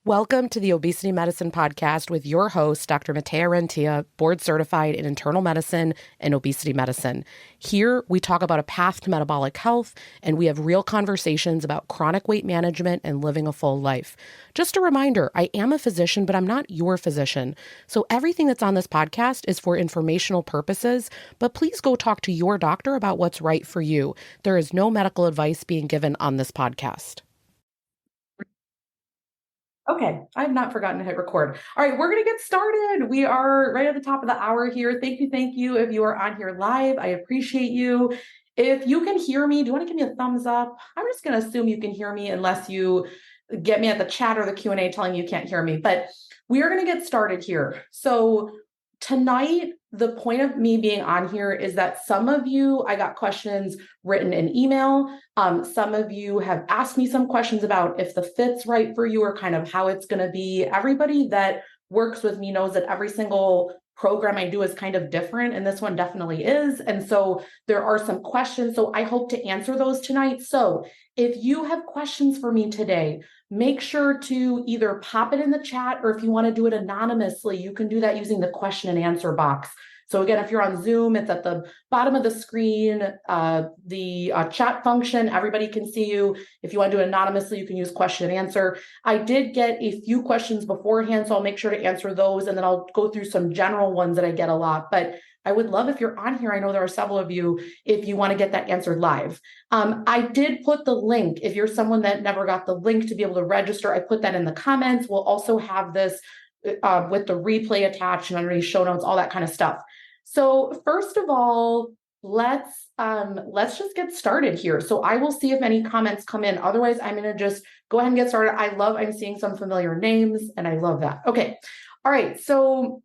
Welcome to the Obesity Medicine Podcast with your host, Dr.Rentea, board certified in internal medicine and obesity medicine. Here, we talk about a path to metabolic health, and we have real conversations about chronic weight management and living a full life. Just a reminder, I am a physician, but I'm not your physician. So everything that's on this podcast is for informational purposes, but please go talk to your doctor about what's right for you. There is no medical advice being given on this podcast. Okay, I've not forgotten to hit record. All right, we're going to get started. We are right at the top of the hour here. Thank you. If you are on here live, I appreciate you. If you can hear me, do you want to give me a thumbs up? I'm just going to assume you can hear me unless you get me at the chat or the Q&A telling you can't hear me. But we are going to get started here. So tonight, the point of me being on here is that some of you, I got questions written in email. Some of you have asked me some questions about if the fit's right for you or kind of how it's going to be. Everybody that works with me knows that every single program I do is kind of different, and this one definitely is. And so there are some questions. So I hope to answer those tonight. So if you have questions for me today, make sure to either pop it in the chat, or if you want to do it anonymously, you can do that using the question and answer box. So again, if you're on Zoom, it's at the bottom of the screen, the chat function, everybody can see you. If you want to do it anonymously, you can use question and answer. I did get a few questions beforehand, so I'll make sure to answer those, and then I'll go through some general ones that I get a lot. But I would love if you're on here, I know there are several of you, if you want to get that answered live. I did put the link, if you're someone that never got the link to be able to register, I put that in the comments. We'll also have this with the replay attached and underneath show notes, all that kind of stuff. So first of all, let's just get started here. So I will see if any comments come in. Otherwise, I'm going to just go ahead and get started. I'm seeing some familiar names, and I love that. Okay. All right. So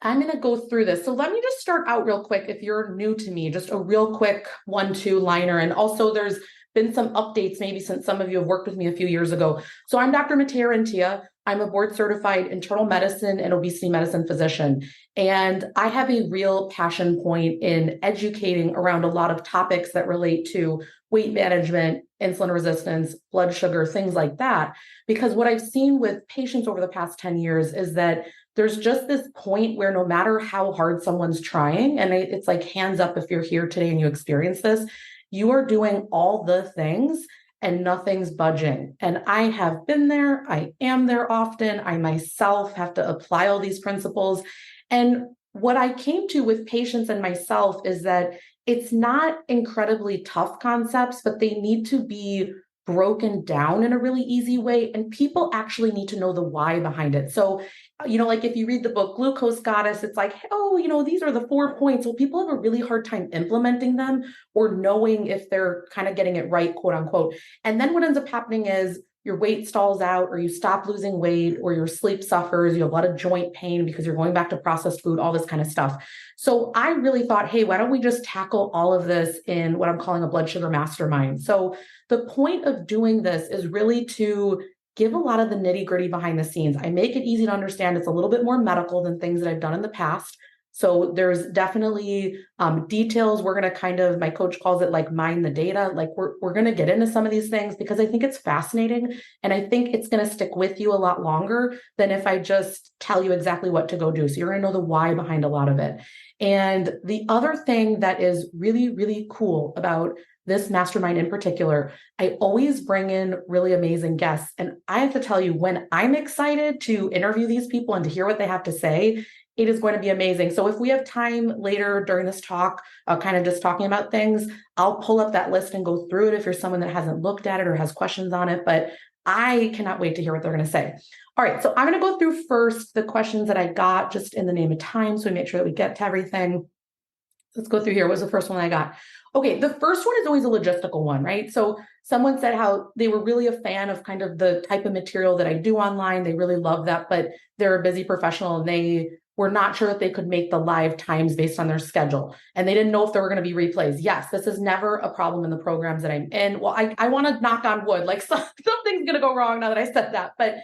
I'm going to go through this. So let me just start out real quick. If you're new to me, just a real quick 1-2 liner. And also there's been some updates maybe since some of you have worked with me a few years ago. So I'm Dr.Rentea. I'm a board certified internal medicine and obesity medicine physician. And I have a real passion point in educating around a lot of topics that relate to weight management, insulin resistance, blood sugar, things like that. Because what I've seen with patients over the past 10 years is that there's just this point where no matter how hard someone's trying, and it's like hands up if you're here today and you experience this, you are doing all the things and nothing's budging. And I have been there. I am there often. I myself have to apply all these principles. And what I came to with patients and myself is that it's not incredibly tough concepts, but they need to be broken down in a really easy way. And people actually need to know the why behind it. So, like if you read the book Glucose Goddess, it's like, these are the 4 points. Well, people have a really hard time implementing them or knowing if they're kind of getting it right, quote unquote. And then what ends up happening is your weight stalls out, or you stop losing weight, or your sleep suffers, you have a lot of joint pain because you're going back to processed food, all this kind of stuff. So I really thought, hey, why don't we just tackle all of this in what I'm calling a Blood Sugar Mastermind? So the point of doing this is really to give a lot of the nitty gritty behind the scenes. I make it easy to understand. It's a little bit more medical than things that I've done in the past. So there's definitely details. We're going to kind of, my coach calls it like mine the data. Like we're going to get into some of these things because I think it's fascinating. And I think it's going to stick with you a lot longer than if I just tell you exactly what to go do. So you're going to know the why behind a lot of it. And the other thing that is really, really cool about this mastermind in particular, I always bring in really amazing guests. And I have to tell you, when I'm excited to interview these people and to hear what they have to say, it is going to be amazing. So if we have time later during this talk, kind of just talking about things, I'll pull up that list and go through it if you're someone that hasn't looked at it or has questions on it. But I cannot wait to hear what they're going to say. All right, so I'm going to go through first the questions that I got just in the name of time, so we make sure that we get to everything. Let's go through here. What was the first one I got? Okay, the first one is always a logistical one, right? So someone said how they were really a fan of kind of the type of material that I do online. They really love that, but they're a busy professional and they were not sure that they could make the live times based on their schedule. And they didn't know if there were going to be replays. Yes, this is never a problem in the programs that I'm in. Well, I want to knock on wood, like something's going to go wrong now that I said that, but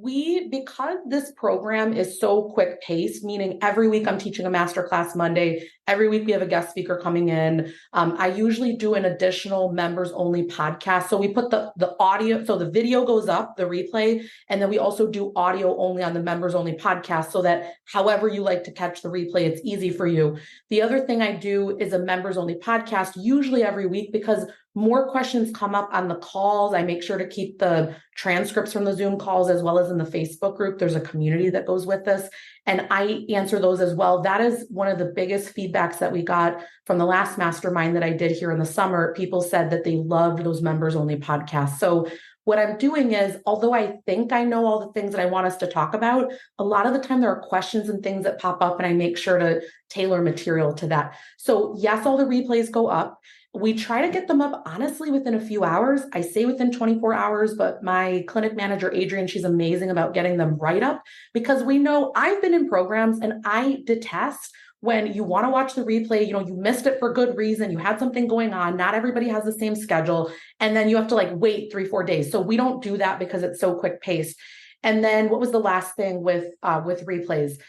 Because this program is so quick paced, meaning every week I'm teaching a masterclass Monday, every week we have a guest speaker coming in. I usually do an additional members only podcast. So we put the audio, so the video goes up, the replay, and then we also do audio only on the members only podcast so that however you like to catch the replay, it's easy for you. The other thing I do is a members only podcast, usually every week, because more questions come up on the calls. I make sure to keep the transcripts from the Zoom calls as well as in the Facebook group. There's a community that goes with this, and I answer those as well. That is one of the biggest feedbacks that we got from the last mastermind that I did here in the summer. People said that they loved those members only podcasts. So what I'm doing is, although I think I know all the things that I want us to talk about, a lot of the time there are questions and things that pop up, and I make sure to tailor material to that. So yes, all the replays go up. We try to get them up, honestly, within a few hours. I say within 24 hours, but my clinic manager, Adrienne, she's amazing about getting them right up, because we know I've been in programs and I detest when you want to watch the replay, you missed it for good reason. You had something going on. Not everybody has the same schedule. And then you have to wait 3-4 days. So we don't do that because it's so quick paced. And then what was the last thing with replays?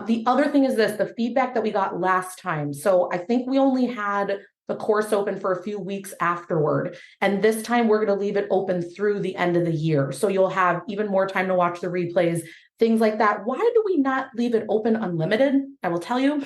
The other thing is the feedback that we got last time. So I think we only had the course open for a few weeks afterward. And this time we're going to leave it open through the end of the year. So you'll have even more time to watch the replays, things like that. Why do we not leave it open unlimited? I will tell you,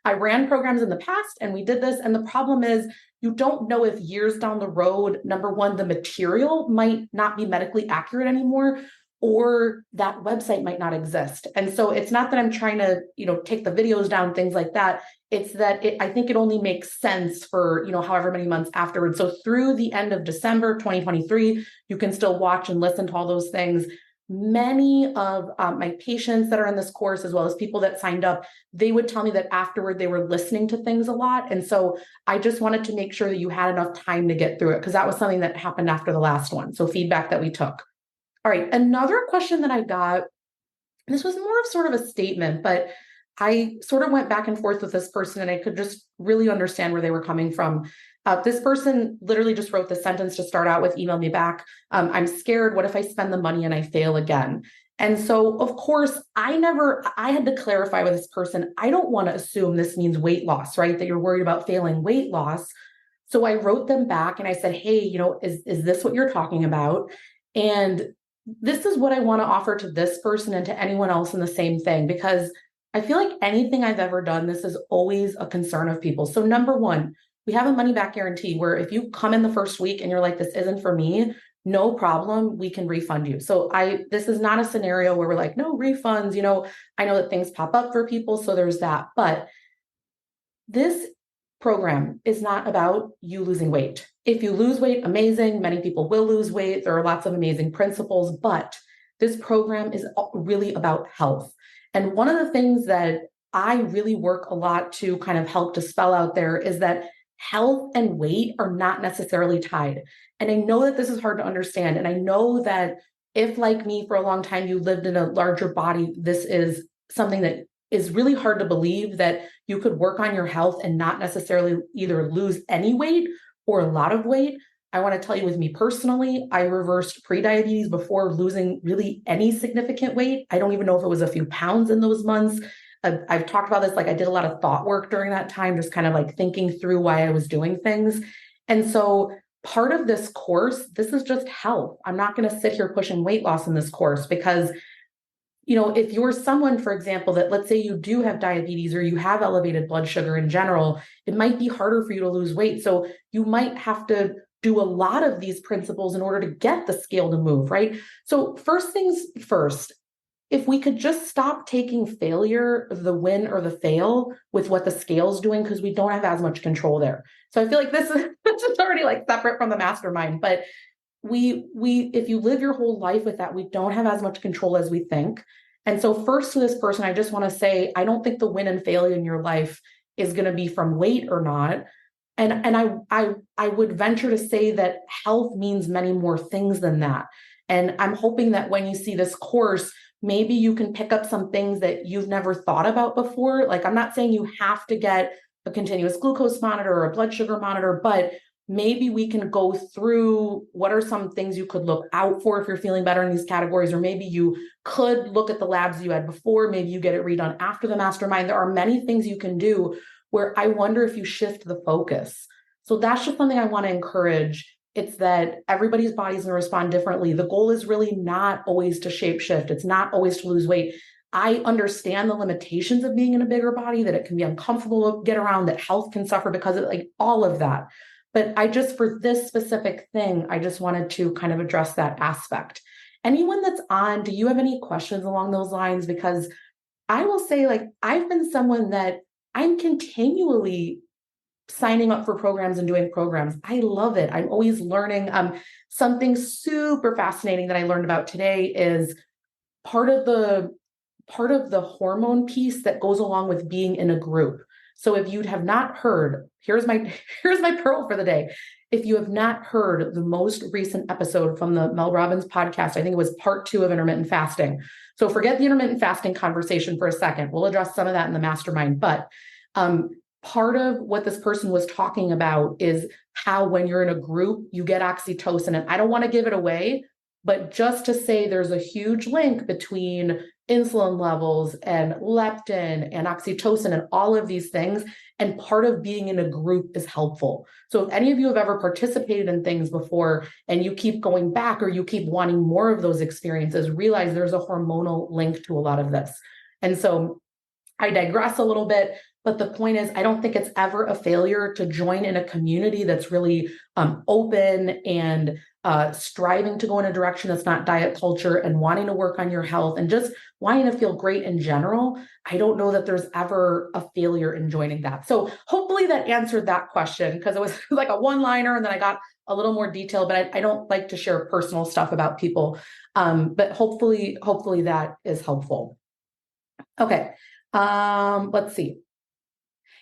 I ran programs in the past and we did this. And the problem is you don't know if years down the road, number one, the material might not be medically accurate anymore, or that website might not exist. And so it's not that I'm trying to, take the videos down, things like that. It's that I think it only makes sense for, however many months afterwards. So through the end of December 2023, you can still watch and listen to all those things. Many of my patients that are in this course, as well as people that signed up, they would tell me that afterward they were listening to things a lot. And so I just wanted to make sure that you had enough time to get through it, because that was something that happened after the last one. So feedback that we took. All right, another question that I got, this was more of sort of a statement, but I sort of went back and forth with this person and I could just really understand where they were coming from. This person literally just wrote this sentence to start out with, email me back. I'm scared. What if I spend the money and I fail again? And so, of course, I had to clarify with this person, I don't want to assume this means weight loss, right? That you're worried about failing weight loss. So I wrote them back and I said, hey, is this what you're talking about? And this is what I want to offer to this person and to anyone else in the same thing, because I feel like anything I've ever done, this is always a concern of people. So number one, we have a money back guarantee where if you come in the first week and you're like, this isn't for me, no problem, we can refund you. So this is not a scenario where we're like, no refunds, I know that things pop up for people. So there's that. But this program is not about you losing weight. If you lose weight, amazing. Many people will lose weight. There are lots of amazing principles, but this program is really about health. And one of the things that I really work a lot to kind of help dispel out there is that health and weight are not necessarily tied. And I know that this is hard to understand. And I know that if, like me, for a long time, you lived in a larger body, this is something that is really hard to believe, that you could work on your health and not necessarily either lose any weight or a lot of weight. I want to tell you, with me personally, I reversed prediabetes before losing really any significant weight. I don't even know if it was a few pounds in those months. I've talked about this, I did a lot of thought work during that time, just kind of thinking through why I was doing things. And so part of this course, this is just health. I'm not going to sit here pushing weight loss in this course because if you're someone, for example, that let's say you do have diabetes or you have elevated blood sugar in general, it might be harder for you to lose weight. So you might have to do a lot of these principles in order to get the scale to move, right? So first things first, if we could just stop taking failure, the win or the fail, with what the scale's doing, because we don't have as much control there. So I feel like this is already separate from the mastermind, but we if you live your whole life with that, we don't have as much control as we think. And so first, to this person, I just want to say, I don't think the win and failure in your life is going to be from weight or not. And I would venture to say that health means many more things than that. And I'm hoping that when you see this course, maybe you can pick up some things that you've never thought about before. I'm not saying you have to get a continuous glucose monitor or a blood sugar monitor, but maybe we can go through what are some things you could look out for if you're feeling better in these categories, or maybe you could look at the labs you had before, maybe you get it redone after the mastermind. There are many things you can do where I wonder if you shift the focus. So that's just something I want to encourage. It's that everybody's body's going to respond differently. The goal is really not always to shape shift. It's not always to lose weight. I understand the limitations of being in a bigger body, that it can be uncomfortable to get around, that health can suffer because of like all of that. But I just, for this specific thing, I just wanted to kind of address that aspect. Anyone that's on, do you have any questions along those lines? Because I will say, like, I've been someone that I'm continually signing up for programs and doing programs. I love it. I'm always learning. Something super fascinating that I learned about today is part of the hormone piece that goes along with being in a group. So if you'd have not heard, here's my pearl for the day. If you have not heard the most recent episode from the Mel Robbins podcast, I think it was part 2 of intermittent fasting. So forget the intermittent fasting conversation for a second. We'll address some of that in the mastermind. But part of what this person was talking about is how when you're in a group, you get oxytocin. And I don't want to give it away, but just to say there's a huge link between insulin levels and leptin and oxytocin and all of these things. And part of being in a group is helpful. So if any of you have ever participated in things before and you keep going back or you keep wanting more of those experiences, realize there's a hormonal link to a lot of this. And so I digress a little bit, but the point is, I don't think it's ever a failure to join in a community that's really open and striving to go in a direction that's not diet culture and wanting to work on your health and just wanting to feel great in general. I don't know that there's ever a failure in joining that. So hopefully that answered that question, because it was like a one-liner and then I got a little more detail, but I don't like to share personal stuff about people. But hopefully that is helpful. Okay. Let's see.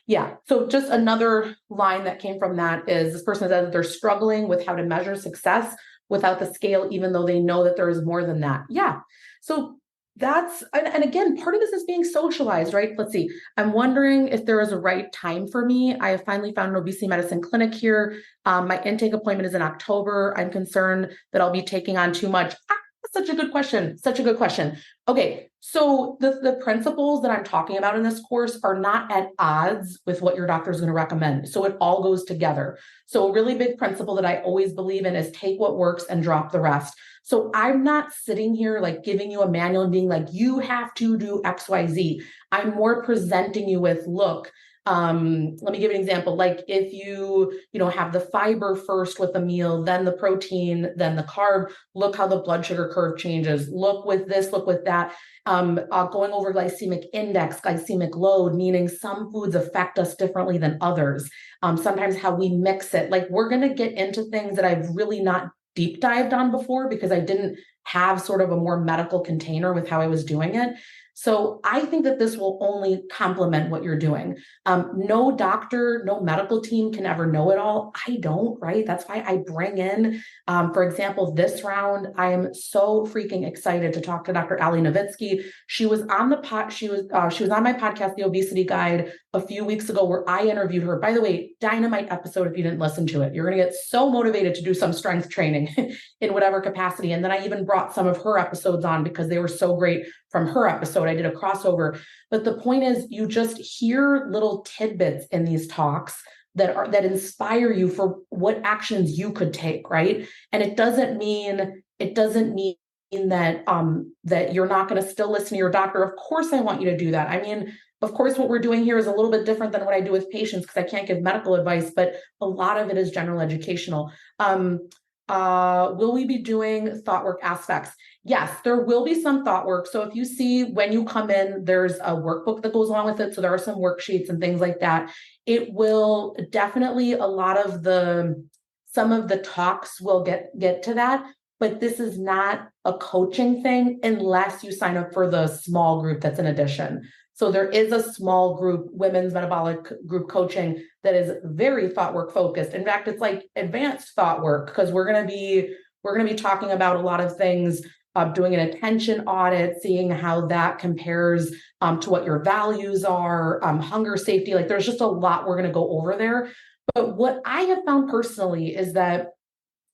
Yeah. So just another line that came from that is this person said that they're struggling with how to measure success without the scale, even though they know that there is more than that. Yeah. So that's, and again, part of this is being socialized, right? Let's see. I'm wondering if there is a right time for me. I have finally found an obesity medicine clinic here. My intake appointment is in October. I'm concerned that I'll be taking on too much. Such a good question. Such a good question. Okay. So the principles that I'm talking about in this course are not at odds with what your doctor is going to recommend. So it all goes together. So a really big principle that I always believe in is take what works and drop the rest. So I'm not sitting here like giving you a manual and being like, you have to do X, Y, Z. I'm more presenting you with, look, let me give an example. Like if you have the fiber first with the meal, then the protein, then the carb, look how the blood sugar curve changes. Look with this, look with that. Going over glycemic index, glycemic load, meaning some foods affect us differently than others. Sometimes how we mix it. Like we're going to get into things that I've really not deep dived on before because I didn't have sort of a more medical container with how I was doing it. So I think that this will only complement what you're doing. No doctor, no medical team can ever know it all. I don't, right? That's why I bring in, for example, this round, I am so freaking excited to talk to Dr. Ali Nowitzki. She was on the she was on my podcast, The Obesity Guide, a few weeks ago where I interviewed her. By the way, dynamite episode if you didn't listen to it. You're going to get so motivated to do some strength training in whatever capacity. And then I even brought some of her episodes on because they were so great from her episode. I did a crossover. But the point is, you just hear little tidbits in these talks that inspire you for what actions you could take, right? And it doesn't mean that that you're not going to still listen to your doctor. Of course, I want you to do that. I mean, of course, what we're doing here is a little bit different than what I do with patients because I can't give medical advice, but a lot of it is general educational. Will we be doing thought work aspects? Yes, there will be some thought work. So if you see when you come in, there's a workbook that goes along with it. So there are some worksheets and things like that. It will definitely, some of the talks will get to that, but this is not a coaching thing unless you sign up for the small group that's in addition. So there is a small group, women's metabolic group coaching that is very thought work focused. In fact, it's like advanced thought work because we're going to be talking about a lot of things, doing an attention audit, seeing how that compares to what your values are, hunger safety. Like there's just a lot we're going to go over there. But what I have found personally is that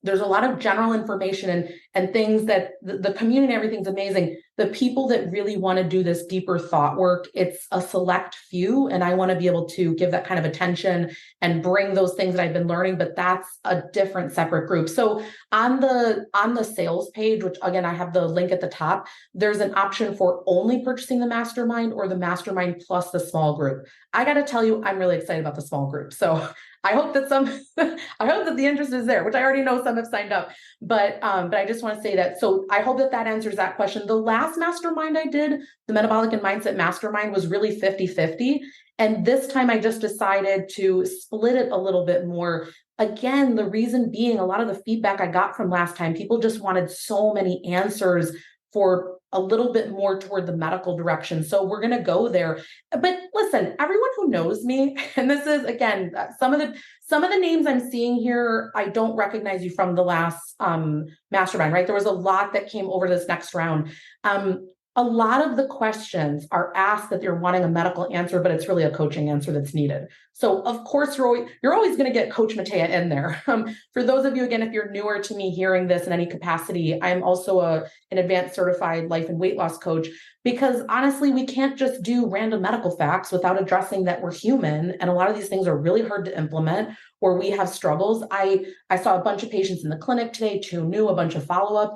there's a lot of general information and things that the community, everything's amazing. The people that really want to do this deeper thought work, it's a select few. And I want to be able to give that kind of attention and bring those things that I've been learning, but that's a different separate group. So on the sales page, which again, I have the link at the top, there's an option for only purchasing the mastermind or the mastermind plus the small group. I got to tell you, I'm really excited about the small group. So I hope that I hope that the interest is there, which I already know some have signed up, but I just want to say that. So I hope that answers that question. The last mastermind I did, the metabolic and mindset mastermind, was really 50-50. And this time I just decided to split it a little bit more. Again, the reason being a lot of the feedback I got from last time, people just wanted so many answers for a little bit more toward the medical direction. So we're going to go there. But listen, everyone who knows me, and this is, again, some of the names I'm seeing here, I don't recognize you from the last mastermind, right? There was a lot that came over this next round. A lot of the questions are asked that you're wanting a medical answer, but it's really a coaching answer that's needed. So of course, you're always going to get Coach Rentea in there. For those of you, again, if you're newer to me hearing this in any capacity, I'm also an advanced certified life and weight loss coach, because honestly, we can't just do random medical facts without addressing that we're human. And a lot of these things are really hard to implement, or we have struggles. I saw a bunch of patients in the clinic today, 2 new, a bunch of follow-up.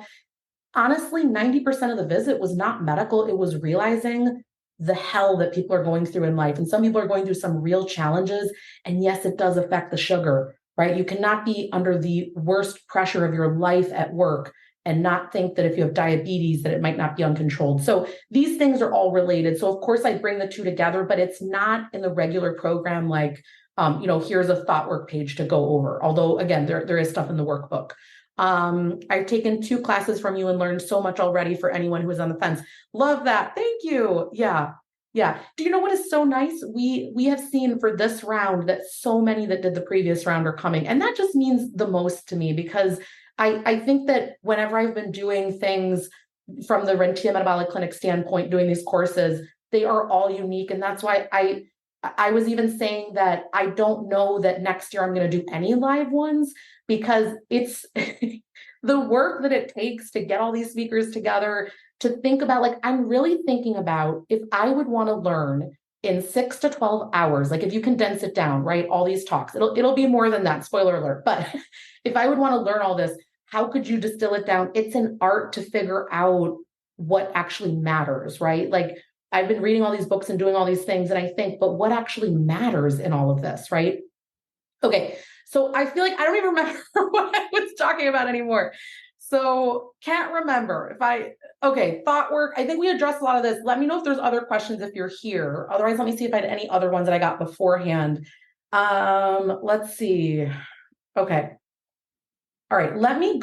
Honestly, 90% of the visit was not medical. It was realizing the hell that people are going through in life. And some people are going through some real challenges. And yes, it does affect the sugar, right? You cannot be under the worst pressure of your life at work and not think that if you have diabetes, that it might not be uncontrolled. So these things are all related. So of course I bring the two together, but it's not in the regular program like, here's a thought work page to go over. Although again, there is stuff in the workbook. I've taken 2 classes from you and learned so much already for anyone who is on the fence. Love that. Thank you. Yeah. Yeah. Do you know what is so nice? We have seen for this round that so many that did the previous round are coming. And that just means the most to me, because I think that whenever I've been doing things from the Rentea Metabolic Clinic standpoint, doing these courses, they are all unique. And that's why I was even saying that I don't know that next year I'm going to do any live ones, because it's the work that it takes to get all these speakers together, to think about, like, I'm really thinking about if I would want to learn in 6 to 12 hours, like if you condense it down, right? All these talks, it'll be more than that, spoiler alert. But if I would want to learn all this, how could you distill it down? It's an art to figure out what actually matters, right? Like, I've been reading all these books and doing all these things, and I think, but what actually matters in all of this, right? Okay, so I feel like I don't even remember what I was talking about anymore. So can't remember thought work. I think we addressed a lot of this. Let me know if there's other questions if you're here. Otherwise, let me see if I had any other ones that I got beforehand. Let's see. Okay. All right, I'm just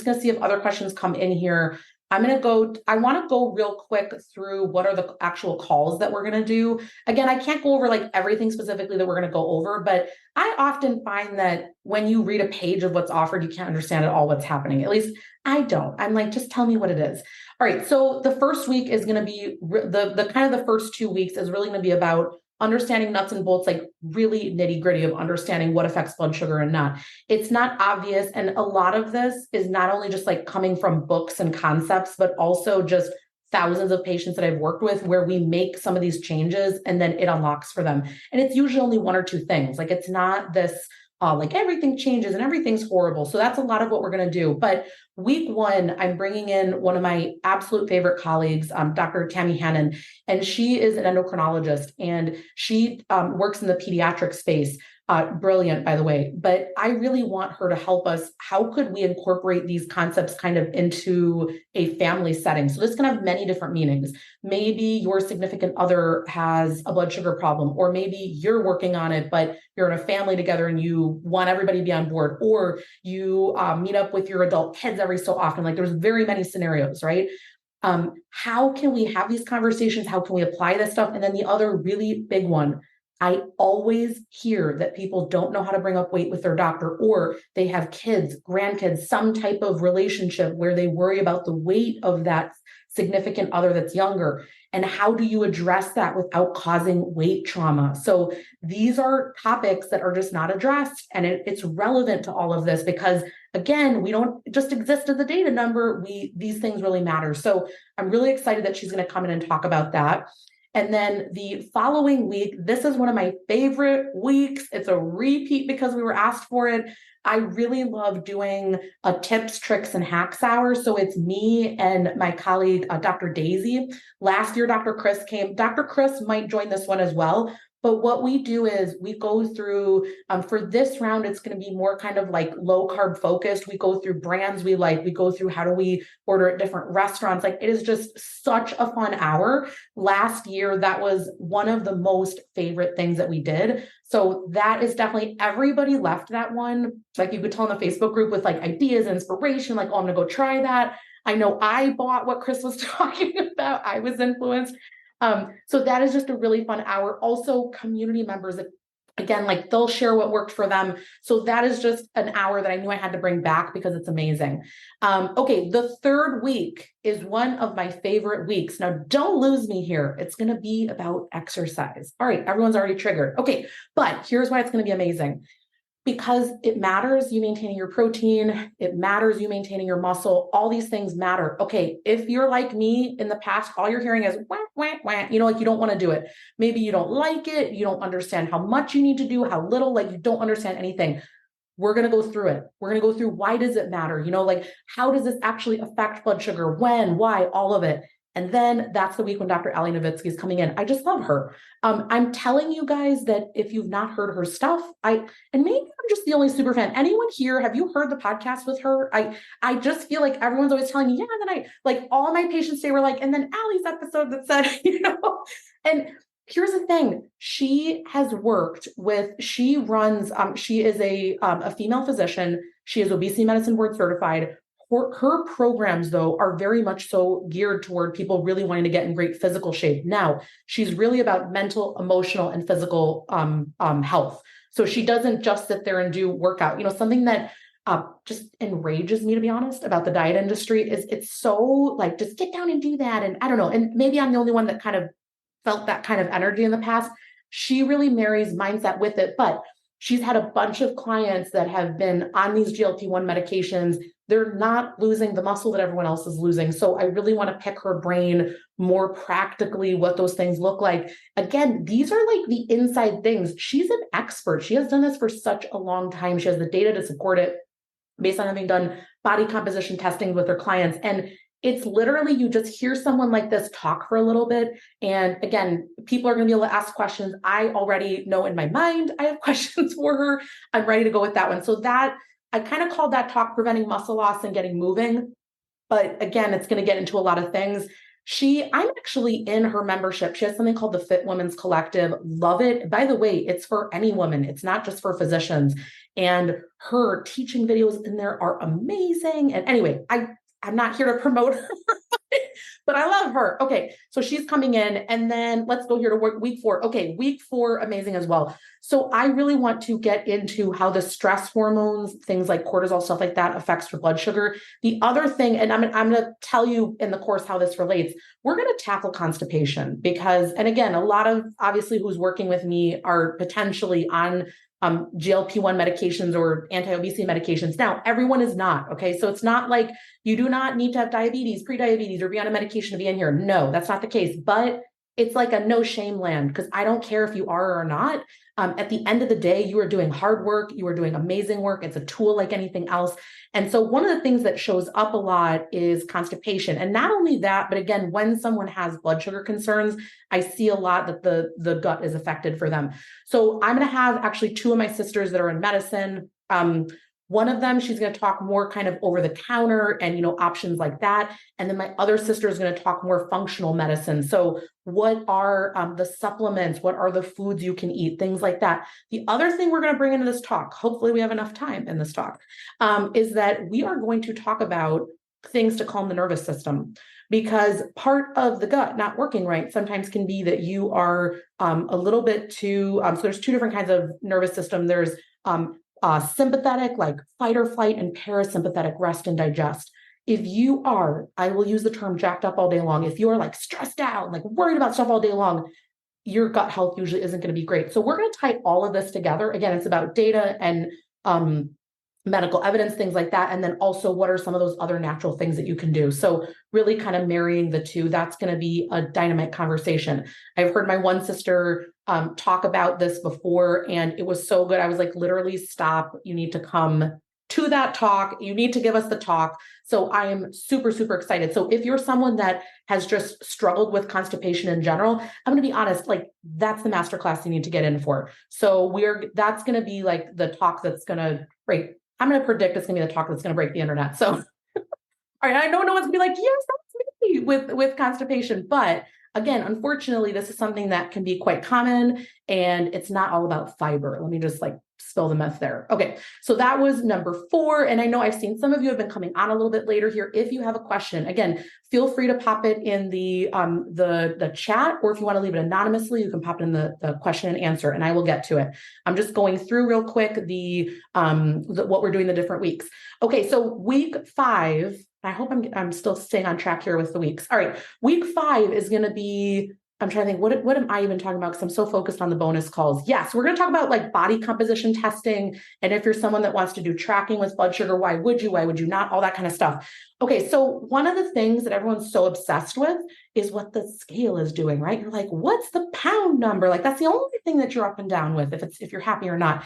going to see if other questions come in here. I want to go real quick through what are the actual calls that we're going to do. Again, I can't go over like everything specifically that we're going to go over, but I often find that when you read a page of what's offered, you can't understand at all what's happening. At least I don't. I'm like, just tell me what it is. All right, so the first week is going to be the kind of the first 2 weeks is really going to be about understanding nuts and bolts, like really nitty gritty of understanding what affects blood sugar and not. It's not obvious. And a lot of this is not only just like coming from books and concepts, but also just thousands of patients that I've worked with where we make some of these changes and then it unlocks for them. And it's usually only 1 or 2 things. Like, it's not this like everything changes and everything's horrible. So that's a lot of what we're going to do. But week 1, I'm bringing in one of my absolute favorite colleagues, Dr. Tammy Hannon, and she is an endocrinologist and she works in the pediatric space. Brilliant, by the way, but I really want her to help us. How could we incorporate these concepts kind of into a family setting? So this can have many different meanings. Maybe your significant other has a blood sugar problem, or maybe you're working on it, but you're in a family together and you want everybody to be on board, or you meet up with your adult kids every so often. Like, there's very many scenarios, right? How can we have these conversations? How can we apply this stuff? And then the other really big one, I always hear that people don't know how to bring up weight with their doctor, or they have kids, grandkids, some type of relationship where they worry about the weight of that significant other that's younger. And how do you address that without causing weight trauma? So these are topics that are just not addressed. And it's relevant to all of this because, again, we don't just exist as a data number. These things really matter. So I'm really excited that she's going to come in and talk about that. And then the following week, this is one of my favorite weeks. It's a repeat because we were asked for it. I really love doing a tips, tricks, and hacks hour. So it's me and my colleague, Dr. Daisy. Last year, Dr. Chris came. Dr. Chris might join this one as well. But what we do is we go through, for this round, it's going to be more kind of like low carb focused. We go through brands we like. We go through how do we order at different restaurants. Like it is just such a fun hour. Last year, that was one of the most favorite things that we did. So that is definitely, everybody left that one. Like you could tell in the Facebook group with like ideas, inspiration, like, oh, I'm going to go try that. I know I bought what Chris was talking about. I was influenced. So that is just a really fun hour. Also, community members, again, like they'll share what worked for them. So that is just an hour that I knew I had to bring back because it's amazing. Okay, the third week is one of my favorite weeks. Now, don't lose me here. It's going to be about exercise. All right, everyone's already triggered. Okay, but here's why it's going to be amazing. Because it matters you maintaining your protein, it matters you maintaining your muscle, all these things matter. Okay, if you're like me in the past, all you're hearing is wah, wah, wah, like you don't want to do it. Maybe you don't like it, you don't understand how much you need to do, how little, like you don't understand anything. We're going to go through it. We're going to go through why does it matter? Like how does this actually affect blood sugar? When, why, all of it. And then that's the week when Dr. Ali Nowitzki is coming in. I just love her. I'm telling you guys that if you've not heard her stuff, and maybe I'm just the only super fan. Anyone here, have you heard the podcast with her? I just feel like everyone's always telling me, yeah, and then like all my patients say were like, and then Ali's episode that said, and here's the thing. She has worked with, she runs, she is a female physician. She is obesity medicine board certified. Her programs, though, are very much so geared toward people really wanting to get in great physical shape. Now, she's really about mental, emotional, and physical health. So she doesn't just sit there and do workout. Something that just enrages me, to be honest, about the diet industry is it's so like, just get down and do that. And I don't know. And maybe I'm the only one that kind of felt that kind of energy in the past. She really marries mindset with it. But she's had a bunch of clients that have been on these GLP-1 medications. They're not losing the muscle that everyone else is losing. So I really want to pick her brain more practically what those things look like. Again, these are like the inside things. She's an expert. She has done this for such a long time. She has the data to support it based on having done body composition testing with her clients. And it's literally, you just hear someone like this talk for a little bit. And again, people are going to be able to ask questions. I already know in my mind, I have questions for her. I'm ready to go with that one. So that, I kind of called that talk preventing muscle loss and getting moving. But again, it's going to get into a lot of things. I'm actually in her membership. She has something called the Fit Women's Collective. Love it. By the way, it's for any woman. It's not just for physicians. And her teaching videos in there are amazing. And anyway, I'm not here to promote her, but I love her. Okay, so she's coming in, and then let's go here to week 4. Okay, week 4, amazing as well. So I really want to get into how the stress hormones, things like cortisol, stuff like that, affects your blood sugar. The other thing, and I'm going to tell you in the course how this relates, we're going to tackle constipation because, and again, a lot of obviously who's working with me are potentially on GLP-1 medications or anti-obesity medications. Now, everyone is not, okay? So it's not like you do not need to have diabetes, pre-diabetes, or be on a medication to be in here. No, that's not the case. But it's like a no shame land because I don't care if you are or not. At the end of the day, you are doing hard work. You are doing amazing work. It's a tool like anything else. And so one of the things that shows up a lot is constipation. And not only that, but again, when someone has blood sugar concerns, I see a lot that the gut is affected for them. So I'm going to have actually 2 of my sisters that are in medicine. One of them, she's going to talk more kind of over the counter and, options like that. And then my other sister is going to talk more functional medicine. So what are the supplements? What are the foods you can eat? Things like that. The other thing we're going to bring into this talk, hopefully we have enough time in this talk, is that we are going to talk about things to calm the nervous system, because part of the gut not working right sometimes can be that you are a little bit too, so there's two different kinds of nervous system. There's sympathetic, like fight or flight, and parasympathetic, rest and digest. If you are, I will use the term jacked up all day long, if you are like stressed out, like worried about stuff all day long, your gut health usually isn't going to be great. So we're going to tie all of this together. Again, it's about data and medical evidence, things like that. And then also, what are some of those other natural things that you can do? So really kind of marrying the two, that's going to be a dynamic conversation. I've heard my one sister talk about this before, and it was so good. I was like, literally, stop. You need to come to that talk. You need to give us the talk. So I am super, super excited. So if you're someone that has just struggled with constipation in general, I'm going to be honest, like that's the masterclass you need to get in for. So that's going to be like the talk that's going to break. I'm going to predict it's going to be the talk that's going to break the internet. So, all right, I know no one's going to be like, yes, that's me with constipation. But again, unfortunately, this is something that can be quite common, and it's not all about fiber. Let me just like spill the myth there. Okay, so that was number 4. And I know I've seen some of you have been coming on a little bit later here. If you have a question, again, feel free to pop it in the chat, or if you want to leave it anonymously, you can pop it in the question and answer, and I will get to it. I'm just going through real quick what we're doing the different weeks. Okay, so week 5. I hope I'm still staying on track here with the weeks. All right, week 5 is going to be, I'm trying to think, what am I even talking about? Because I'm so focused on the bonus calls. Yes, we're going to talk about like body composition testing. And if you're someone that wants to do tracking with blood sugar, why would you not? All that kind of stuff. Okay, so one of the things that everyone's so obsessed with is what the scale is doing, right? You're like, what's the pound number? Like that's the only thing that you're up and down with, if you're happy or not.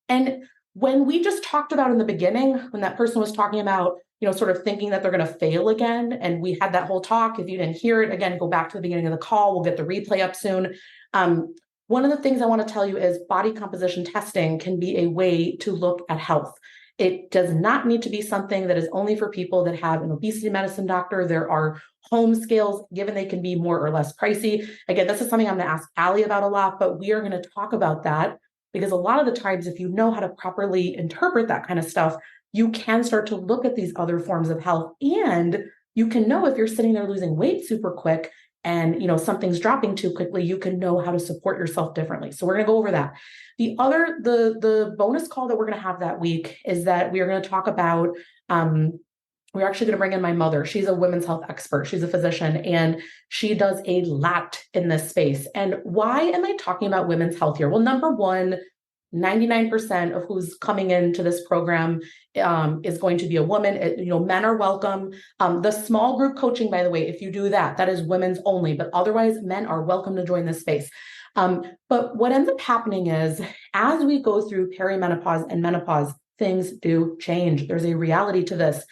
And when we just talked about in the beginning, when that person was talking about, sort of thinking that they're going to fail again, and we had that whole talk. If you didn't hear it, again, go back to the beginning of the call. We'll get the replay up soon. One of the things I want to tell you is body composition testing can be a way to look at health. It does not need to be something that is only for people that have an obesity medicine doctor. There are home scales, given they can be more or less pricey. Again, this is something I'm going to ask Allie about a lot, but we are going to talk about that because a lot of the times, if you know how to properly interpret that kind of stuff, you can start to look at these other forms of health, and you can know if you're sitting there losing weight super quick and something's dropping too quickly, you can know how to support yourself differently. So we're going to go over that. The bonus call that we're going to have that week is that we are going to talk about, we're actually going to bring in my mother. She's a women's health expert. She's a physician, and she does a lot in this space. And why am I talking about women's health here? Well, number one, 99% of who's coming into this program is going to be a woman. Men are welcome. The small group coaching, by the way, if you do that, that is women's only, but otherwise men are welcome to join this space. But what ends up happening is as we go through perimenopause and menopause, things do change. There's a reality to this.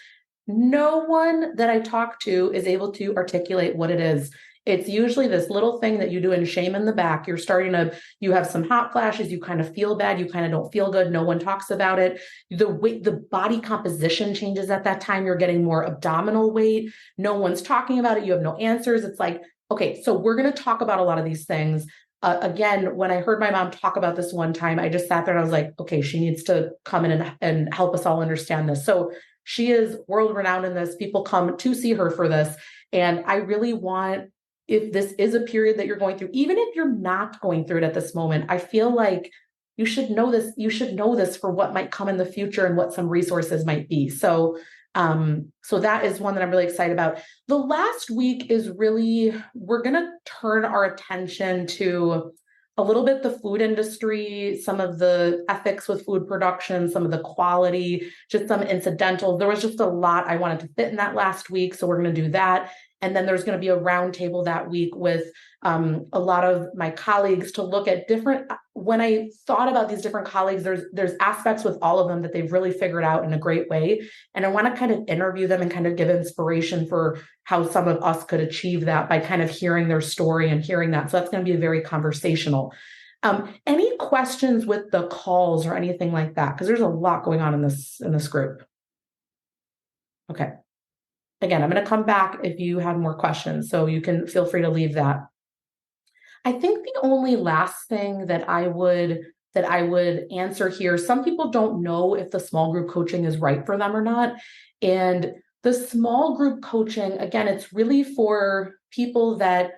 No one that I talk to is able to articulate what it is. It's usually this little thing that you do in shame in the back. You have some hot flashes, you kind of feel bad, you kind of don't feel good. No one talks about it. The body composition changes at that time. You're getting more abdominal weight. No one's talking about it. You have no answers. It's like, okay, so we're going to talk about a lot of these things. Again, when I heard my mom talk about this one time, I just sat there and I was like, okay, she needs to come in and help us all understand this. So she is world renowned in this. People come to see her for this. And I really want, if this is a period that you're going through, even if you're not going through it at this moment, I feel like you should know this. You should know this for what might come in the future and what some resources might be. So that is one that I'm really excited about. The last week is really, we're going to turn our attention to a little bit the food industry, some of the ethics with food production, some of the quality, just some incidentals. There was just a lot I wanted to fit in that last week. So we're going to do that. And then there's going to be a roundtable that week with a lot of my colleagues to look at different, when I thought about these different colleagues, there's aspects with all of them that they've really figured out in a great way. And I want to kind of interview them and kind of give inspiration for how some of us could achieve that by kind of hearing their story and hearing that. So that's going to be very conversational. Any questions with the calls or anything like that? Because there's a lot going on in this group. Okay. Again, I'm going to come back if you have more questions, so you can feel free to leave that. I think the only last thing that I would answer here, some people don't know if the small group coaching is right for them or not. And The small group coaching, again, it's really for people that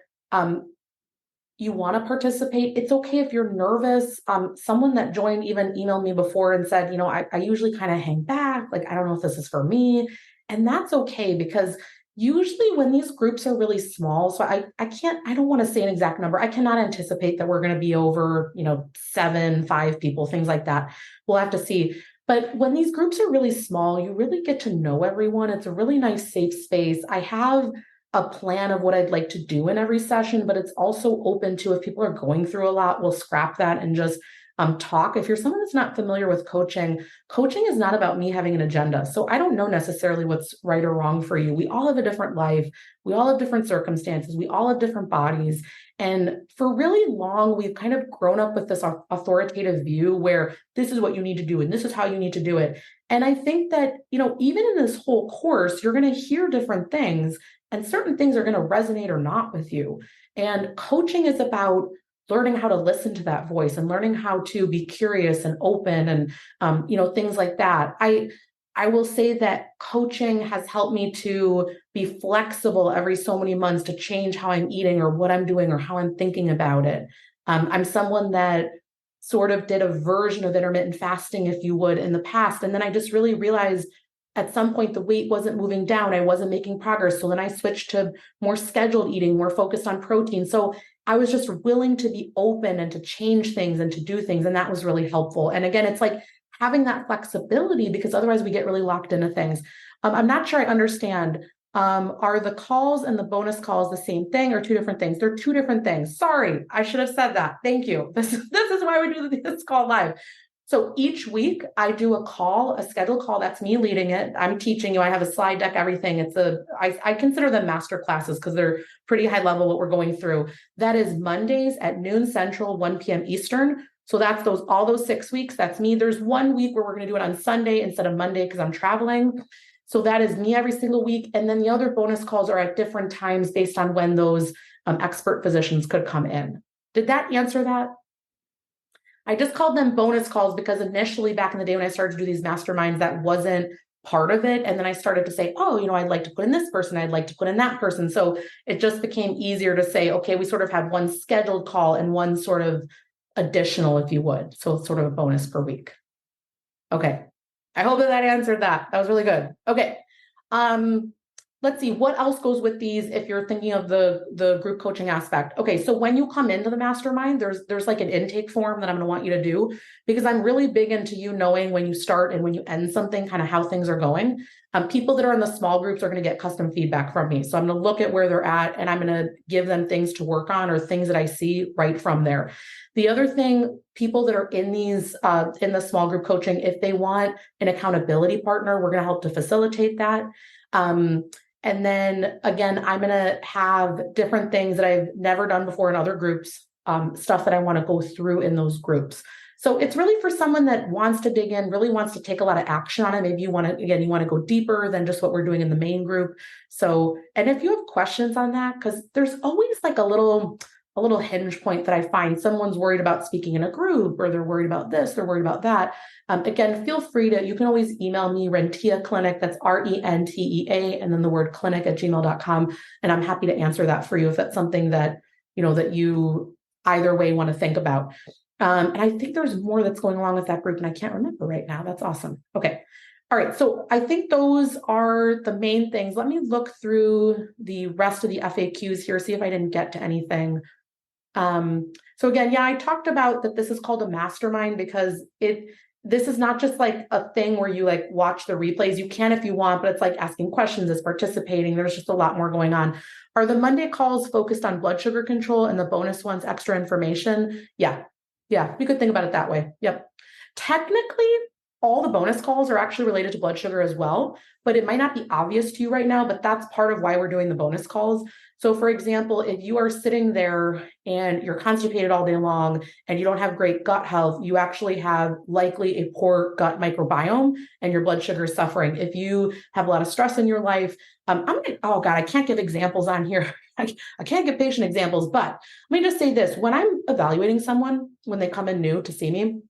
you want to participate. It's okay if you're nervous. Someone that joined even emailed me before and said, I usually kind of hang back. Like, I don't know if this is for me. And that's okay, because usually when these groups are really small, so I don't want to say an exact number. I cannot anticipate that we're going to be over, 7, 5 people, things like that. We'll have to see. But when these groups are really small, you really get to know everyone. It's a really nice, safe space. I have a plan of what I'd like to do in every session, but it's also open to, if people are going through a lot, we'll scrap that and just talk. If you're someone that's not familiar with coaching is not about me having an agenda. So I don't know necessarily what's right or wrong for you. We all have a different life. We all have different circumstances. We all have different bodies. And for really long, we've kind of grown up with this authoritative view where this is what you need to do and this is how you need to do it. And I think that, even in this whole course, you're going to hear different things, and certain things are going to resonate or not with you. And coaching is about learning how to listen to that voice and learning how to be curious and open and, things like that. I will say that coaching has helped me to be flexible every so many months to change how I'm eating or what I'm doing or how I'm thinking about it. I'm someone that sort of did a version of intermittent fasting, if you would, in the past. And then I just really realized at some point the weight wasn't moving down. I wasn't making progress. So then I switched to more scheduled eating, more focused on protein. So I was just willing to be open and to change things and to do things. And that was really helpful. And again, it's like having that flexibility, because otherwise we get really locked into things. I'm not sure I understand. Are the calls and the bonus calls the same thing or two different things? They're two different things. Sorry, I should have said that. Thank you. This is why we do this call live. So each week I do a scheduled call. That's me leading it. I'm teaching you. I have a slide deck, everything. I consider them master classes because they're pretty high level what we're going through. That is Mondays at noon Central, 1 p.m. Eastern. So that's all those 6 weeks. That's me. There's 1 week where we're going to do it on Sunday instead of Monday because I'm traveling. So that is me every single week. And then the other bonus calls are at different times based on when those expert physicians could come in. Did that answer that? I just called them bonus calls because initially back in the day when I started to do these masterminds, that wasn't part of it. And then I started to say, I'd like to put in this person. I'd like to put in that person. So it just became easier to say, okay, we sort of had one scheduled call and one sort of additional, if you would. So it's sort of a bonus per week. Okay. I hope that answered that. That was really good. Okay. Let's see what else goes with these if you're thinking of the group coaching aspect. Okay, so when you come into the mastermind, there's like an intake form that I'm going to want you to do, because I'm really big into you knowing when you start and when you end something, kind of how things are going. People that are in the small groups are going to get custom feedback from me. So I'm going to look at where they're at and I'm going to give them things to work on or things that I see right from there. The other thing, people that are in these in the small group coaching, if they want an accountability partner, we're going to help to facilitate that. And then again, I'm going to have different things that I've never done before in other groups, stuff that I want to go through in those groups. So it's really for someone that wants to dig in, really wants to take a lot of action on it. Maybe you want to go deeper than just what we're doing in the main group. So, and if you have questions on that, because there's always like a little hinge point that I find someone's worried about speaking in a group, or they're worried about this, they're worried about that. Again, feel free you can always email me, Rentea Clinic, that's RENTEA, and then the word clinic @gmail.com. And I'm happy to answer that for you if that's something that, that you either way want to think about. And I think there's more that's going along with that group and I can't remember right now. That's awesome. Okay. All right. So I think those are the main things. Let me look through the rest of the FAQs here, see if I didn't get to anything. So again, I talked about that this is called a mastermind because this is not just like a thing where you like watch the replays. You can if you want, but it's like asking questions, it's participating. There's just a lot more going on. Are the Monday calls focused on blood sugar control and the bonus ones extra information? Yeah, you could think about it that way. Yep. Technically, all the bonus calls are actually related to blood sugar as well, but it might not be obvious to you right now, but that's part of why we're doing the bonus calls. So for example, if you are sitting there and you're constipated all day long and you don't have great gut health, you actually have likely a poor gut microbiome and your blood sugar is suffering. If you have a lot of stress in your life, I can't give examples on here. I can't give patient examples, but let me just say this. When I'm evaluating someone, when they come in new to see me,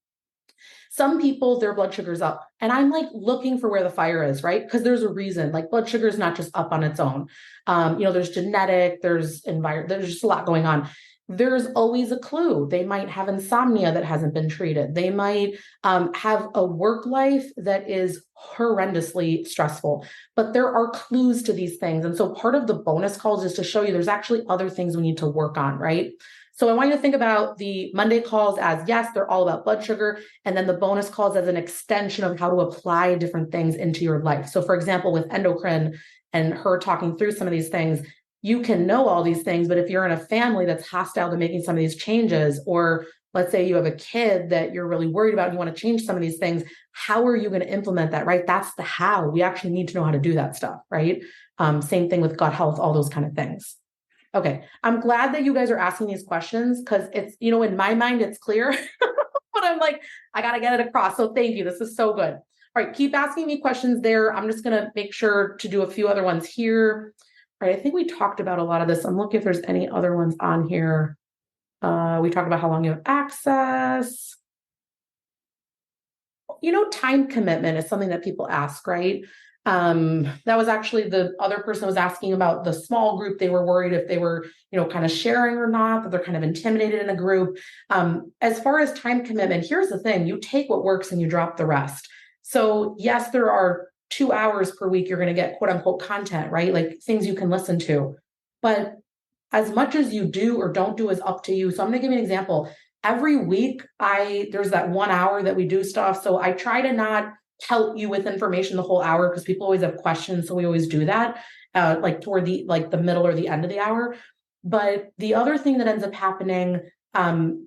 Some people, their blood sugar's up, and I'm like looking for where the fire is, right? Because there's a reason. Like blood sugar is not just up on its own. There's genetic, there's environment, there's just a lot going on. There's always a clue. They might have insomnia that hasn't been treated. They might have a work life that is horrendously stressful, but there are clues to these things. And so part of the bonus calls is to show you there's actually other things we need to work on, right? So I want you to think about the Monday calls as, yes, they're all about blood sugar, and then the bonus calls as an extension of how to apply different things into your life. So for example, with endocrine and her talking through some of these things, you can know all these things, but if you're in a family that's hostile to making some of these changes, or let's say you have a kid that you're really worried about and you want to change some of these things, how are you going to implement that, right? That's the how. We actually need to know how to do that stuff, right? Same thing with gut health, all those kind of things. Okay, I'm glad that you guys are asking these questions because it's, in my mind, it's clear, but I'm like, I got to get it across. So thank you. This is so good. All right, keep asking me questions there. I'm just going to make sure to do a few other ones here. All right, I think we talked about a lot of this. I'm looking if there's any other ones on here. We talked about how long you have access. Time commitment is something that people ask, right? That was actually the other person was asking about the small group. They were worried if they were, kind of sharing or not, that they're kind of intimidated in a group. As far as time commitment, here's the thing. You take what works and you drop the rest. So yes, there are 2 hours per week you're going to get quote unquote content, right? Like things you can listen to. But as much as you do or don't do is up to you. So I'm going to give you an example. Every week, there's that 1 hour that we do stuff. So I try to not pelt you with information the whole hour because people always have questions. So we always do that, like toward the middle or the end of the hour. But the other thing that ends up happening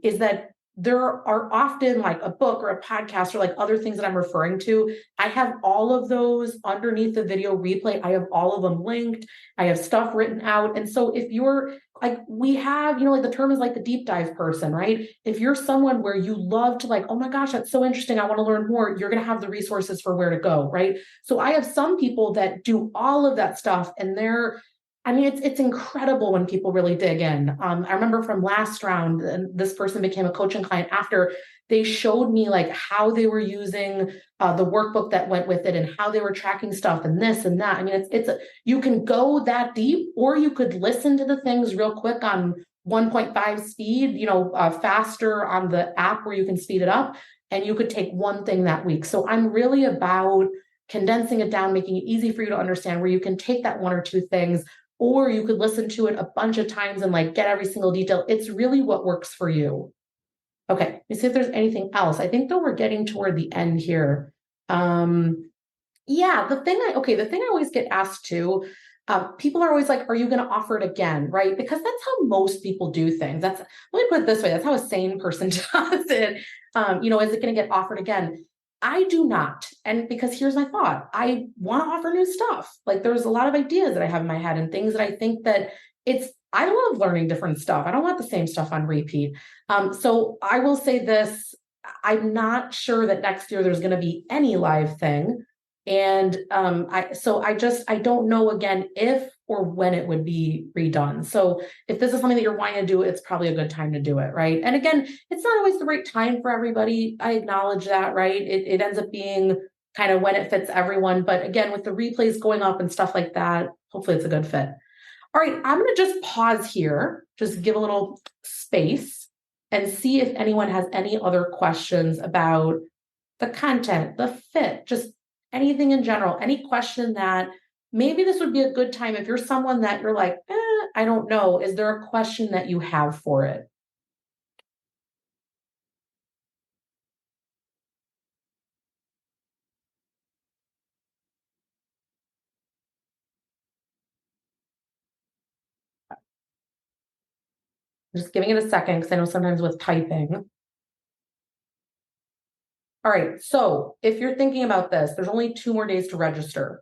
is that there are often like a book or a podcast or like other things that I'm referring to. I have all of those underneath the video replay. I have all of them linked. I have stuff written out. And so if you're like, we have, like the term is like the deep dive person, right? If you're someone where you love to like, oh my gosh, that's so interesting, I want to learn more, you're going to have the resources for where to go, right? So I have some people that do all of that stuff and it's incredible when people really dig in. I remember from last round, and this person became a coaching client after they showed me like how they were using the workbook that went with it and how they were tracking stuff and this and that. You can go that deep, or you could listen to the things real quick on 1.5 speed, faster on the app where you can speed it up, and you could take one thing that week. So I'm really about condensing it down, making it easy for you to understand where you can take that one or two things, or you could listen to it a bunch of times and like get every single detail. It's really what works for you. Okay, let me see if there's anything else. I think though we're getting toward the end here. The thing I always get asked too, people are always like, are you going to offer it again? Right? Because that's how most people do things. Let me put it this way. That's how a sane person does it. Is it going to get offered again? I do not. And because here's my thought, I want to offer new stuff. Like there's a lot of ideas that I have in my head and things that I think that I love learning different stuff. I don't want the same stuff on repeat. So I will say this, I'm not sure that next year there's going to be any live thing. And I don't know again if or when it would be redone. So if this is something that you're wanting to do, it's probably a good time to do it, right? And again, it's not always the right time for everybody. I acknowledge that, right? It ends up being kind of when it fits everyone. But again, with the replays going up and stuff like that, hopefully it's a good fit. All right, I'm going to just pause here, just give a little space and see if anyone has any other questions about the content, the fit, just anything in general, any question that maybe this would be a good time if you're someone that you're like, I don't know. Is there a question that you have for it? Just giving it a second because I know sometimes with typing. All right, so if you're thinking about this, there's only 2 more days to register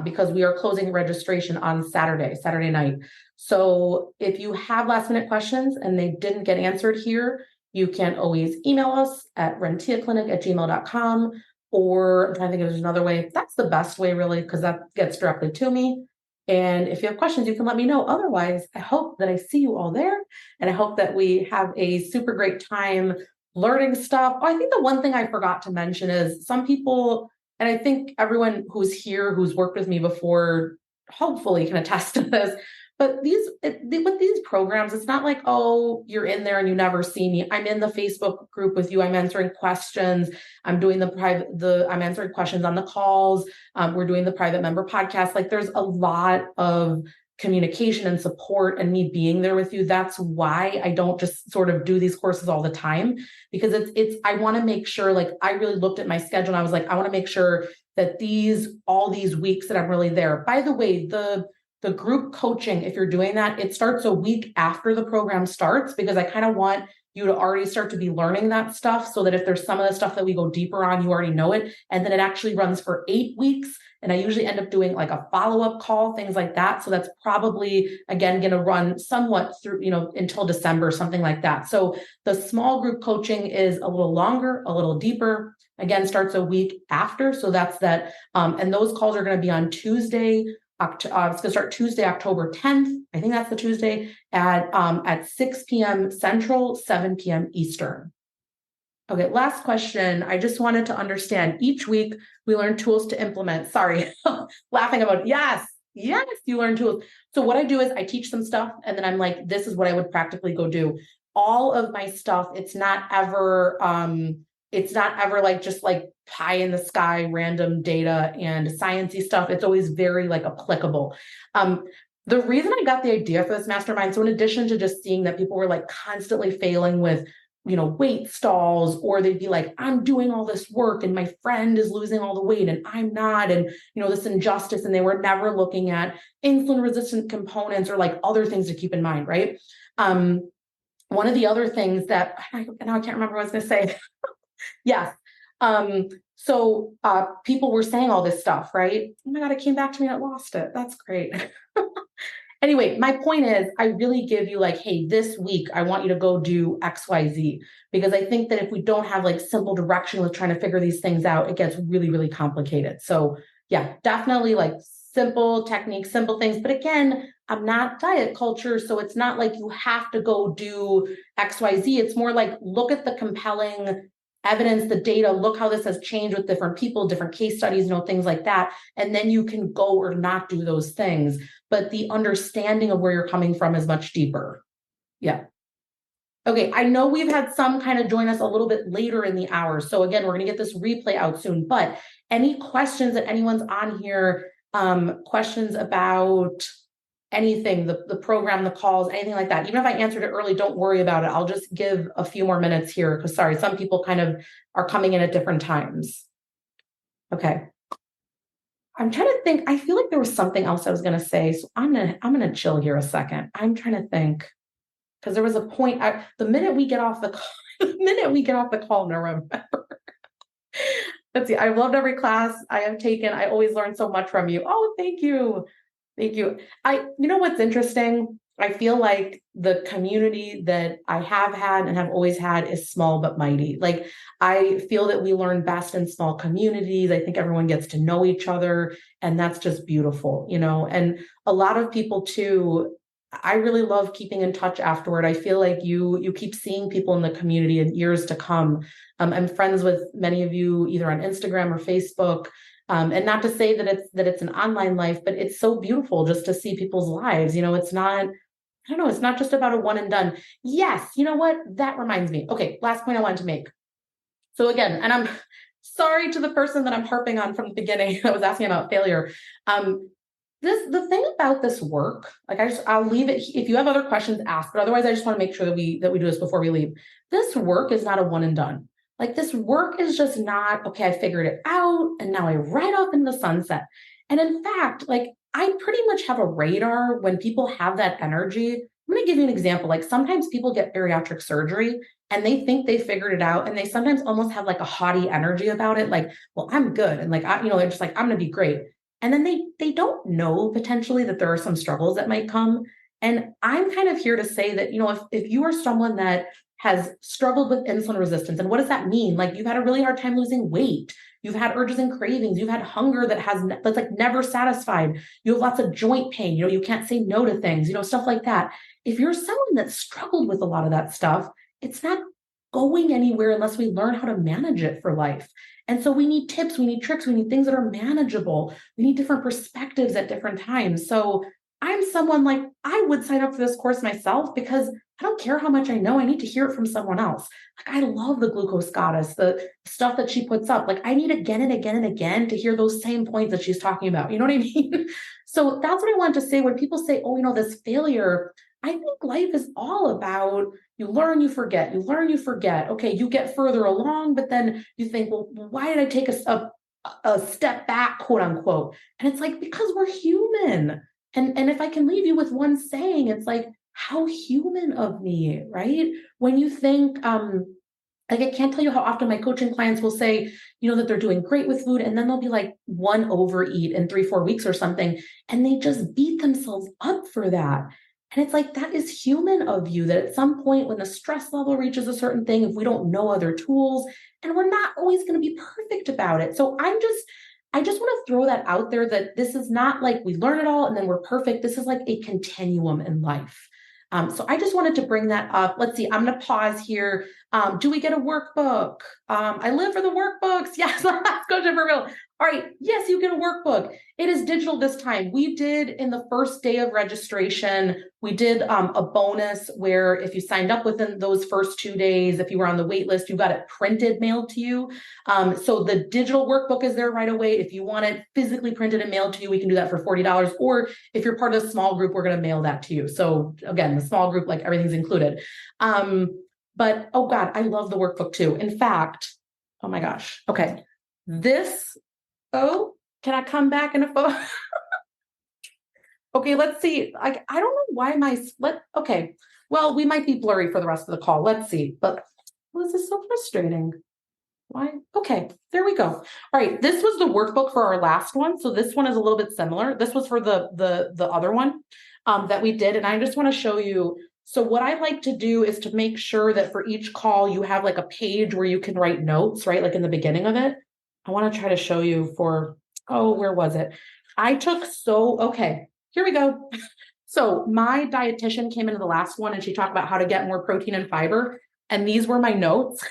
because we are closing registration on Saturday night. So if you have last minute questions and they didn't get answered here, you can always email us at renteaclinic@gmail.com, or I'm trying to think if there's another way. That's the best way really, because that gets directly to me. And if you have questions, you can let me know. Otherwise, I hope that I see you all there, and I hope that we have a super great time learning stuff. Oh, I think the one thing I forgot to mention is some people, and I think everyone who's here, who's worked with me before, hopefully can attest to this. But with these programs, it's not like, oh, you're in there and you never see me. I'm in the Facebook group with you. I'm answering questions. I'm doing I'm answering questions on the calls. We're doing the private member podcast. Like there's a lot of communication and support and me being there with you. That's why I don't just sort of do these courses all the time, because I want to make sure, like I really looked at my schedule and I was like, I want to make sure that all these weeks that I'm really there. By the way, the group coaching, if you're doing that, it starts a week after the program starts, because I kind of want you to already start to be learning that stuff, so that if there's some of the stuff that we go deeper on, you already know it. And then it actually runs for 8 weeks. And I usually end up doing like a follow-up call, things like that. So that's probably, again, going to run somewhat through, until December, something like that. So the small group coaching is a little longer, a little deeper. Again, starts a week after. So that's that. And those calls are going to be on Tuesday. It's going to start Tuesday, October 10th. I think that's the Tuesday at 6 p.m. Central, 7 p.m. Eastern. Okay, last question. I just wanted to understand, each week we learn tools to implement. Sorry, laughing about it. Yes, you learn tools. So what I do is I teach them stuff, and then I'm like, this is what I would practically go do. All of my stuff, it's not ever like just like pie in the sky, random data and sciencey stuff. It's always very like applicable. The reason I got the idea for this mastermind, so in addition to just seeing that people were like constantly failing with weight stalls, or they'd be like, I'm doing all this work and my friend is losing all the weight and I'm not, and this injustice, and they were never looking at insulin resistant components or like other things to keep in mind, right? One of the other things that, now I can't remember what I was going to say. Yes. So people were saying all this stuff, right? Oh my God, it came back to me and I lost it. That's great. Anyway, my point is, I really give you like, hey, this week, I want you to go do X, Y, Z, because I think that if we don't have like simple direction with trying to figure these things out, it gets really, really complicated. So yeah, definitely like simple techniques, simple things. But again, I'm not diet culture, so it's not like you have to go do X, Y, Z. It's more like, look at the compelling evidence, the data, look how this has changed with different people, different case studies, things like that. And then you can go or not do those things. But the understanding of where you're coming from is much deeper. Yeah. Okay, I know we've had some kind of join us a little bit later in the hour. So again, we're going to get this replay out soon. But any questions that anyone's on here, questions about anything, the program, the calls, anything like that. Even if I answered it early, don't worry about it. I'll just give a few more minutes here because sorry, some people kind of are coming in at different times. Okay. I'm trying to think. I feel like there was something else I was going to say. So I'm gonna chill here a second. I'm trying to think because there was a point. The minute we get off the call, I'm gonna remember. Let's see. I've loved every class I have taken. I always learn so much from you. Oh, thank you. Thank you. You know what's interesting? I feel like the community that I have had and have always had is small but mighty. Like I feel that we learn best in small communities. I think everyone gets to know each other, and that's just beautiful, and a lot of people too. I really love keeping in touch afterward. I feel like you keep seeing people in the community in years to come. I'm friends with many of you either on Instagram or Facebook. And not to say that it's an online life, but it's so beautiful just to see people's lives. It's not, I don't know, it's not just about a one and done. Yes, you know what? That reminds me. Okay, last point I wanted to make. So again, and I'm sorry to the person that I'm harping on from the beginning that was asking about failure. The thing about this work, like I'll leave it. If you have other questions, ask. But otherwise, I just want to make sure that we do this before we leave. This work is not a one and done. Like this work is just not, okay, I figured it out and now I ride off in the sunset. And in fact, like I pretty much have a radar when people have that energy. I'm going to give you an example. Like sometimes people get bariatric surgery and they think they figured it out. And they sometimes almost have like a haughty energy about it. Like, well, I'm good. And like, they're just like, I'm going to be great. And then they don't know potentially that there are some struggles that might come. And I'm kind of here to say that, if you are someone that has struggled with insulin resistance. And what does that mean? Like you've had a really hard time losing weight. You've had urges and cravings. You've had hunger that's like never satisfied. You have lots of joint pain. You can't say no to things, stuff like that. If you're someone that struggled with a lot of that stuff, it's not going anywhere unless we learn how to manage it for life. And so we need tips, we need tricks, we need things that are manageable. We need different perspectives at different times. So I'm someone like, I would sign up for this course myself because I don't care how much I know. I need to hear it from someone else. Like, I love the glucose goddess, the stuff that she puts up. Like, I need again and again and again to hear those same points that she's talking about. You know what I mean? So that's what I want to say. When people say, oh, this failure, I think life is all about you learn, you forget, you learn, you forget. Okay, you get further along, but then you think, well, why did I take a step back, quote unquote? And it's like, because we're human. And if I can leave you with one saying, it's like, how human of me, right? When you think, like, I can't tell you how often my coaching clients will say, that they're doing great with food, and then they'll be like one overeat in 3-4 weeks or something, and they just beat themselves up for that. And it's like, that is human of you, that at some point when the stress level reaches a certain thing, if we don't know other tools, and we're not always going to be perfect about it. So I just want to throw that out there, that this is not like we learn it all and then we're perfect. This is like a continuum in life. So I just wanted to bring that up. Let's see, I'm going to pause here. Do we get a workbook? I live for the workbooks. Yes, let's go, Jennifer. All right. Yes, you get a workbook. It is digital this time. We did, in the first day of registration, we did a bonus where if you signed up within those first 2 days, if you were on the wait list, you got it printed, mailed to you. So the digital workbook is there right away. If you want it physically printed and mailed to you, we can do that for $40. Or if you're part of a small group, we're going to mail that to you. So again, the small group, like, everything's included. But oh God, I love the workbook too. In fact, oh my gosh. Okay. Can I come back in a photo? Okay, let's see. I don't know why okay. Well, we might be blurry for the rest of the call. Let's see. But this is so frustrating. Why? Okay, there we go. All right, this was the workbook for our last one. So this one is a little bit similar. This was for the other one that we did. And I just want to show you. So what I like to do is to make sure that for each call, you have like a page where you can write notes, right? Like in the beginning of it. I want to try to show you where was it? Okay, here we go. So my dietitian came into the last one and she talked about how to get more protein and fiber. And these were my notes.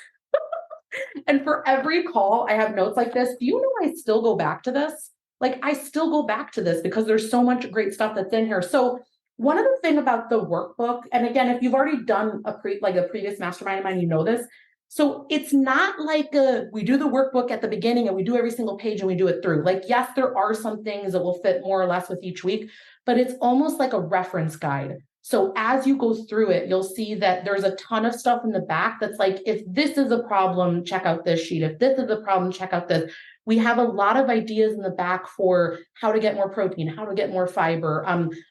And for every call, I have notes like this. Do you know I still go back to this? Like, I still go back to this because there's so much great stuff that's in here. So one other thing about the workbook, and again, if you've already done a previous mastermind of mine, you know this. So it's not like we do the workbook at the beginning and we do every single page and we do it through. Like, yes, there are some things that will fit more or less with each week, but it's almost like a reference guide. So as you go through it, you'll see that there's a ton of stuff in the back that's like, if this is a problem, check out this sheet. If this is a problem, check out this. We have a lot of ideas in the back for how to get more protein, how to get more fiber,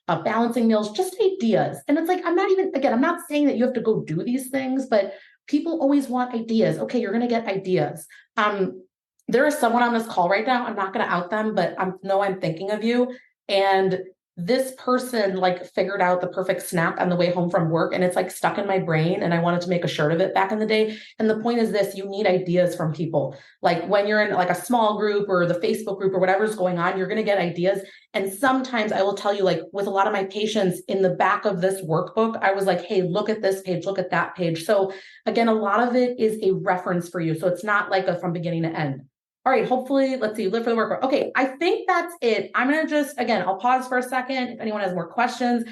balancing meals, just ideas. And it's like, I'm not saying that you have to go do these things, but people always want ideas. Okay, you're going to get ideas. There is someone on this call right now. I'm not going to out them, but I'm thinking of you. And this person figured out the perfect snack on the way home from work, and it's stuck in my brain, and I wanted to make a shirt of it back in the day. And the point is this: you need ideas from people. Like when you're in a small group or the Facebook group or whatever's going on, you're going to get ideas. And sometimes I will tell you, with a lot of my patients, in the back of this workbook, I was like, hey, look at this page, look at that page. So again, a lot of it is a reference for you. So it's not from beginning to end. All right, hopefully, let's see, live for the workbook. Okay, I think that's it. I'm going to I'll pause for a second. If anyone has more questions,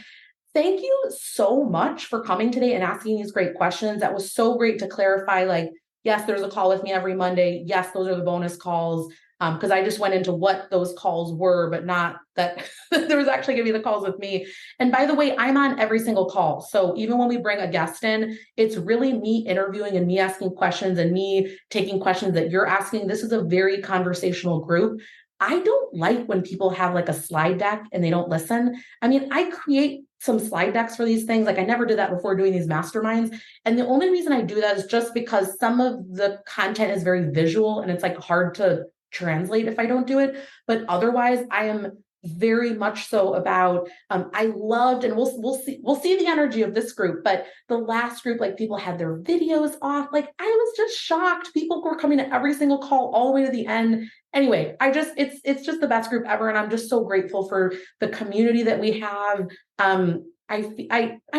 thank you so much for coming today and asking these great questions. That was so great to clarify, yes, there's a call with me every Monday. Yes, those are the bonus calls. Because I just went into what those calls were, but not that there was actually going to be the calls with me. And by the way, I'm on every single call. So even when we bring a guest in, it's really me interviewing and me asking questions and me taking questions that you're asking. This is a very conversational group. I don't like when people have a slide deck and they don't listen. I mean, I create some slide decks for these things. I never did that before doing these masterminds. And the only reason I do that is just because some of the content is very visual and it's hard to translate if I don't do it. But otherwise, I am very much so about, I loved, and we'll see the energy of this group, but the last group, people had their videos off. I was just shocked. People were coming to every single call all the way to the end. Anyway, it's just the best group ever. And I'm just so grateful for the community that we have. I'm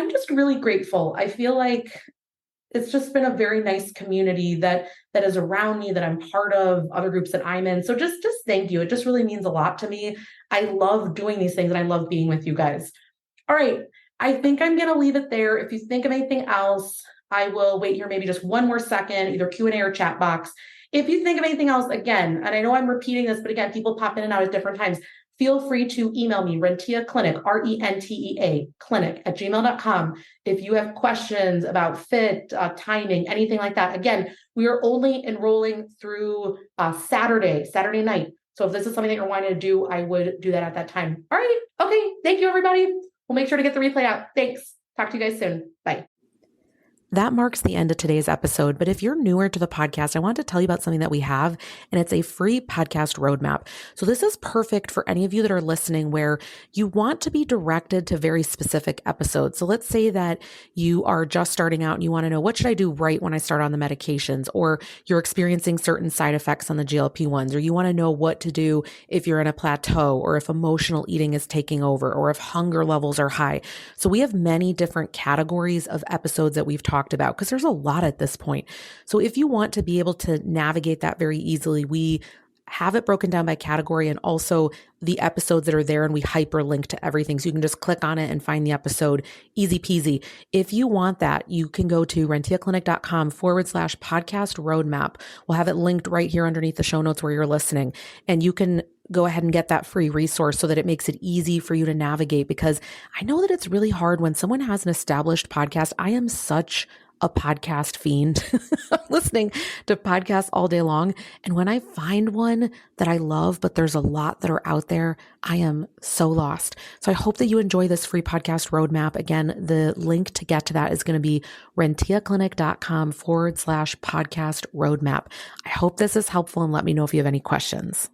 just really grateful. I feel like it's just been a very nice community that is around me, that I'm part of, other groups that I'm in. So just thank you. It just really means a lot to me. I love doing these things and I love being with you guys. All right. I think I'm going to leave it there. If you think of anything else, I will wait here maybe just one more second, either Q&A or chat box. If you think of anything else, again, and I know I'm repeating this, but again, people pop in and out at different times. Feel free to email me, Rentea Clinic, RENTEA, clinic at gmail.com. If you have questions about fit, timing, anything like that. Again, we are only enrolling through Saturday night. So if this is something that you're wanting to do, I would do that at that time. All right. Okay. Thank you, everybody. We'll make sure to get the replay out. Thanks. Talk to you guys soon. Bye. That marks the end of today's episode. But if you're newer to the podcast, I want to tell you about something that we have, and it's a free podcast roadmap. So this is perfect for any of you that are listening where you want to be directed to very specific episodes. So let's say that you are just starting out and you want to know, what should I do right when I start on the medications? Or you're experiencing certain side effects on the GLP-1s, or you want to know what to do if you're in a plateau, or if emotional eating is taking over, or if hunger levels are high. So we have many different categories of episodes that we've talked about, because there's a lot at this point. So if you want to be able to navigate that very easily, we have it broken down by category and also the episodes that are there, and we hyperlink to everything. So you can just click on it and find the episode, easy peasy. If you want that, you can go to renteaclinic.com/podcast roadmap. We'll have it linked right here underneath the show notes where you're listening. And you can go ahead and get that free resource so that it makes it easy for you to navigate, because I know that it's really hard when someone has an established podcast. I am such a podcast fiend. I'm listening to podcasts all day long. And when I find one that I love, but there's a lot that are out there, I am so lost. So I hope that you enjoy this free podcast roadmap. Again, the link to get to that is going to be renteaclinic.com/podcast roadmap. I hope this is helpful, and let me know if you have any questions.